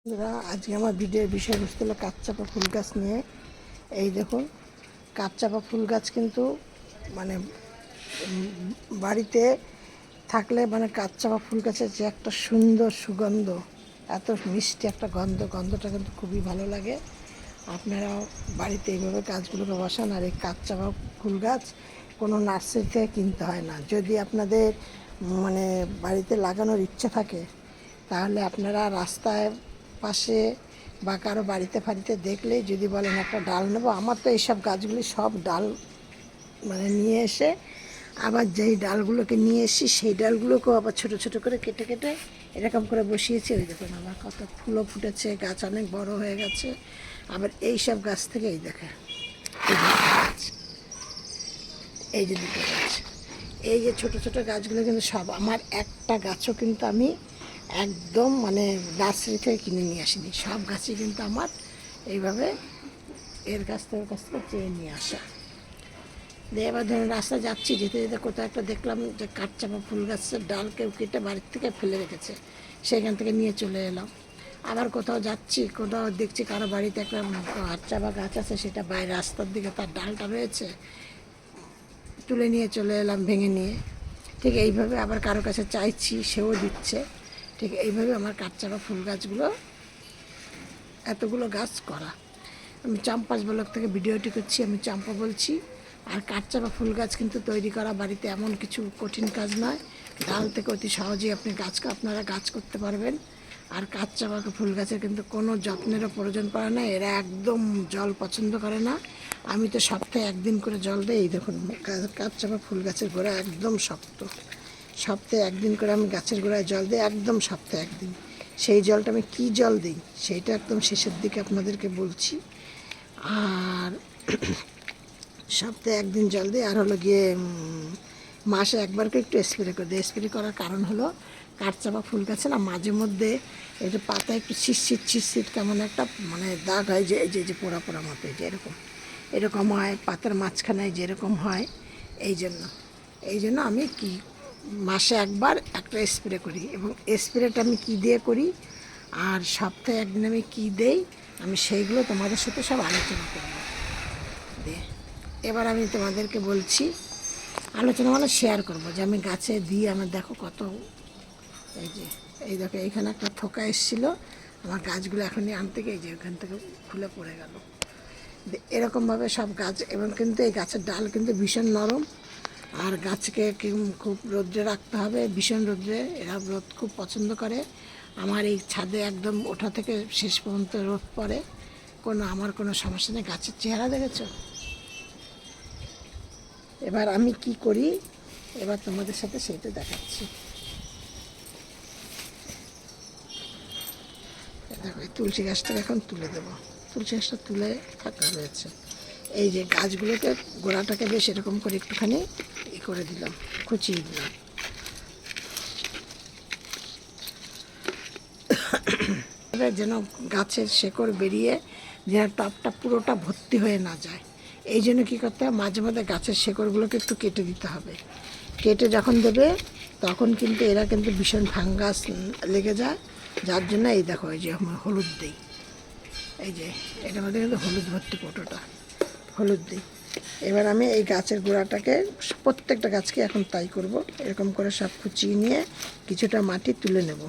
আজকে আমার ভিডিওর বিষয়বস্তু হলো কাঠচাপা ফুল গাছ নিয়ে। এই দেখুন, কাঠচাপা ফুল গাছ কিন্তু মানে বাড়িতে থাকলে মানে কাঠচাপা ফুল গাছের যে একটা সুন্দর সুগন্ধ, এত মিষ্টি একটা গন্ধটা কিন্তু খুবই ভালো লাগে। আপনারা বাড়িতে এইভাবে গাছগুলোকে বসান। আর এই কাঠচাপা ফুল গাছ কোনো নার্সারি থেকে কিনতে হয় না। যদি আপনাদের মানে বাড়িতে লাগানোর ইচ্ছা থাকে, তাহলে আপনারা রাস্তায় পাশে বা কারো বাড়িতে ফাড়িতে দেখলে যদি বলেন একটা ডাল নেবো, আমার তো এইসব গাছগুলি সব ডাল মানে নিয়ে এসে আবার যেই ডালগুলোকে নিয়ে এসি সেই ডালগুলোকেও আবার ছোট ছোট করে কেটে কেটে এরকম করে বসিয়েছি। ওই দেখুন আমার কত ফুলও ফুটেছে, গাছ অনেক বড় হয়ে গেছে। আবার এই সব গাছ থেকে এই দেখে এই যে দুটো গাছ, এই যে ছোট ছোট গাছগুলো কিন্তু সব আমার, একটা গাছও কিন্তু আমি একদম মানে নার্সারি থেকে কিনে নিয়ে আসিনি। সব গাছই কিন্তু আমার এইভাবে এর কাছ থেকে ওর কাছ থেকে চেয়ে নিয়ে আসা। দিয়ে এবার ধরুন রাস্তায় যাচ্ছি, যেতে যেতে কোথাও একটা দেখলাম যে কাঠচাপা ফুল গাছের ডাল কেউ কেটে বাড়ির থেকে ফেলে রেখেছে, সেখান থেকে নিয়ে চলে এলাম। আবার কোথাও যাচ্ছি, কোথাও দেখছি কারো বাড়িতে একটা কাঠচাপা গাছ আছে, সেটা বাইরে রাস্তার দিকে তার ডালটা রয়েছে, তুলে নিয়ে চলে এলাম ভেঙে নিয়ে। ঠিক এইভাবে আবার কারো কাছে চাইছি, সেও দিচ্ছে। ঠিক এইভাবে আমার কাঠচাপা ফুল গাছগুলো এতগুলো গাছ করা। আমি চাম্পাস ব্লক থেকে ভিডিওটি করছি, আমি চাম্পা বলছি। আর কাঠচাপা ফুল গাছ কিন্তু তৈরি করা বাড়িতে এমন কিছু কঠিন কাজ নয়। ডাল থেকে অতি সহজেই আপনি আপনারা গাছ করতে পারবেন। আর কাঠচাপা ফুল গাছের কিন্তু কোনো যত্নেরও প্রয়োজন পড়ে না। এরা একদম জল পছন্দ করে না। আমি তো সপ্তাহে একদিন করে জল দিই। এই দেখুন কাঠচাপা ফুল গাছের গোড়া একদম শক্ত, সপ্তাহে একদিন করে আমি গাছের গোড়ায় জল দিই, একদম সপ্তাহে একদিন। সেই জলটা আমি কী জল দিই সেইটা একদম শেষের দিকে আপনাদেরকে বলছি। আর সপ্তাহে একদিন জল দিই। আর হলো গিয়ে মাসে একবার করে একটু স্প্রে করে দিই। স্প্রে করার কারণ হলো কাঠচাপা ফুল গাছে না মাঝে মধ্যে এই যে পাতা একটু ছিটছিট কেমন একটা মানে দাগ হয়, যে এই যে পোড়া পোড়া মতো, এই যে এরকম হয় পাতার মাঝখানে যেরকম হয়। এই জন্য আমি কি মাসে একবার একটা স্প্রে করি। এবং স্প্রেটা আমি কী দিয়ে করি আর সপ্তাহে একদিন আমি কী দেই, আমি সেইগুলো তোমাদের সাথে সব আলোচনা করব। দিয়ে এবার আমি তোমাদেরকে বলছি, আলোচনা মানে শেয়ার করব যে আমি গাছে দিই আমার দেখো কত। এই দেখো এইখানে একটা থোকা এসেছিলো আমার গাছগুলো এখনই আনতে গিয়ে, এই যে ওখান থেকে খুলে পড়ে গেল। এরকমভাবে সব গাছ, এবং কিন্তু এই গাছের ডাল কিন্তু ভীষণ নরম। আর গাছকে খুব রোদ্রে রাখতে হবে, ভীষণ রোদ্রে, এরা রোদ খুব পছন্দ করে। আমার এই ছাদে একদম ওঠা থেকে শেষ পর্যন্ত রোদ পড়ে, আমার কোনো সমস্যা নেই। গাছের চেহারা দেখেছো? এবার আমি কি করি এবার তোমাদের সাথে সেইটা দেখাচ্ছি। দেখো এই তুলসী গাছটাকে এখন তুলে দেবো। তুলসী গাছটা তুলে ফাঁকা রয়েছে। এই যে গাছগুলোকে গোড়াটাকে বেশ এরকম করে একটুখানি করে দিলাম, খুঁচিয়ে দিলাম। যেন গাছের শেকড় বেরিয়ে যেন টপটা পুরোটা ভর্তি হয়ে না যায়, এই জন্য কী করতে হবে, মাঝে মাঝে গাছের শেকড়গুলোকে একটু কেটে দিতে হবে। কেটে যখন দেবে তখন কিন্তু এরা কিন্তু ভীষণ ফাঙ্গাস লেগে যায়। যার জন্য এই দেখো এই যে হলুদ দিই, এই যে এটার মধ্যে কিন্তু হলুদ ভর্তি কোটোটা, হলুদ দিই। এবার আমি এই গাছের গোড়াটাকে প্রত্যেকটা গাছকে এখন তাই করব। এরকম করে সব কুচিয়ে নিয়ে কিছুটা মাটি তুলে নেব।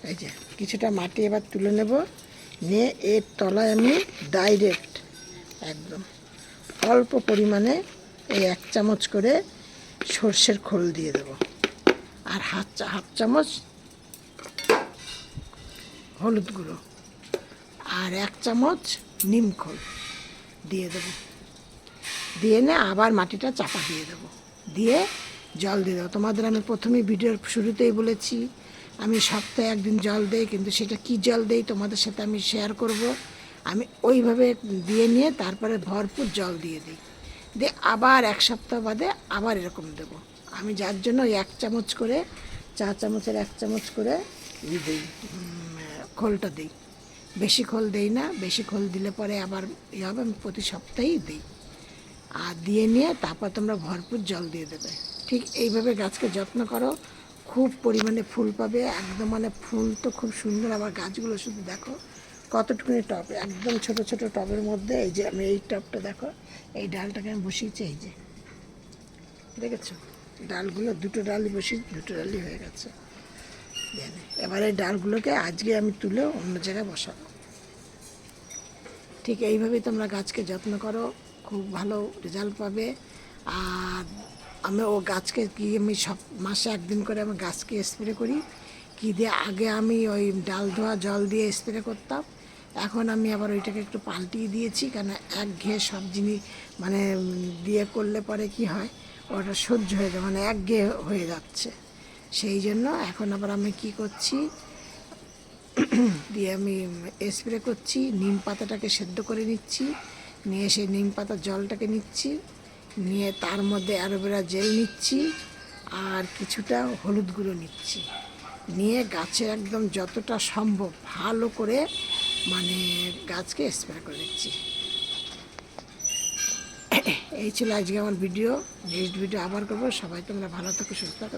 এই যে কিছুটা মাটি এবার তুলে নেব, নিয়ে এর তলায় আমি ডাইরেক্ট একদম অল্প পরিমাণে এই 1 চামচ করে সর্ষের খোল দিয়ে দেব। আর হাফ চামচ হলুদ গুঁড়ো আর 1 চামচ নিম খোল দিয়ে দেবো। দিয়ে নে আবার মাটিটা চাপা দিয়ে দেবো, দিয়ে জল দিয়ে দেবো। তোমাদের আমি প্রথমেই ভিডিওর শুরুতেই বলেছি আমি সপ্তাহে একদিন জল দেই, কিন্তু সেটা কি জল দেই তোমাদের সাথে আমি শেয়ার করব। আমি ওইভাবে দিয়ে নিয়ে তারপরে ভরপুর জল দিয়ে দিই, দিয়ে আবার 1 সপ্তাহ বাদে আবার এরকম দেবো। আমি যার জন্য ওই 1 চামচ করে, 4 চামচের 1 চামচ করে দিই, খোলটা দিই। বেশি খোল দেই না, বেশি খোল দিলে পরে আবার হবে। আমি প্রতি সপ্তাহেই দিই। আর দিয়ে নিয়ে তারপর তোমরা ভরপুর জল দিয়ে দেবে। ঠিক এইভাবে গাছকে যত্ন করো, খুব পরিমাণে ফুল পাবে একদম, মানে ফুল তো খুব সুন্দর। আবার গাছগুলো শুধু দেখো কতটুকুনি টব, একদম ছোট ছোট টবের মধ্যে। এই যে আমি এই টবটা দেখো, এই ডালটাকে আমি বসিয়েছি, এই যে দেখেছো ডালগুলো, দুটো ডালই বসিয়ে, দুটো ডালই হয়ে গেছে। এবার এই ডালগুলোকে আজকে আমি তুলে অন্য জায়গায় বসাবো। ঠিক এইভাবেই তোমরা গাছকে যত্ন করো, খুব ভালো রেজাল্ট পাবে। আর আমি ও গাছকে কি, আমি সব মাসে একদিন করে আমি গাছকে স্প্রে করি। কি দিয়ে আগে আমি ওই ডাল ধোয়া জল দিয়ে স্প্রে করতাম, এখন আমি আবার ওইটাকে একটু পাল্টিয়ে দিয়েছি। কেন একঘেয়ে সব জিনিস মানে দিয়ে করলে পরে কি হয়, ওটা সহ্য হয়ে যায়, মানে একঘেয়ে হয়ে যাচ্ছে। সেই জন্য এখন আবার আমি কি করছি, দিয়ে আমি স্প্রে করছি। নিম পাতাটাকে সেদ্ধ করে নিচ্ছি, নিয়ে সেই নিম পাতার জলটাকে নিচ্ছি, নিয়ে তার মধ্যে অ্যালোভেরা জেল নিচ্ছি, আর কিছুটা হলুদ গুঁড়ো নিচ্ছি, নিয়ে গাছে একদম যতটা সম্ভব ভালো করে মানে গাছকে স্প্রে করে দিচ্ছি। এই ছিল আজকে আমার ভিডিও। নেক্সট ভিডিও আবার করবো। সবাই তোমরা ভালো থাকো, সুস্থ থাকো।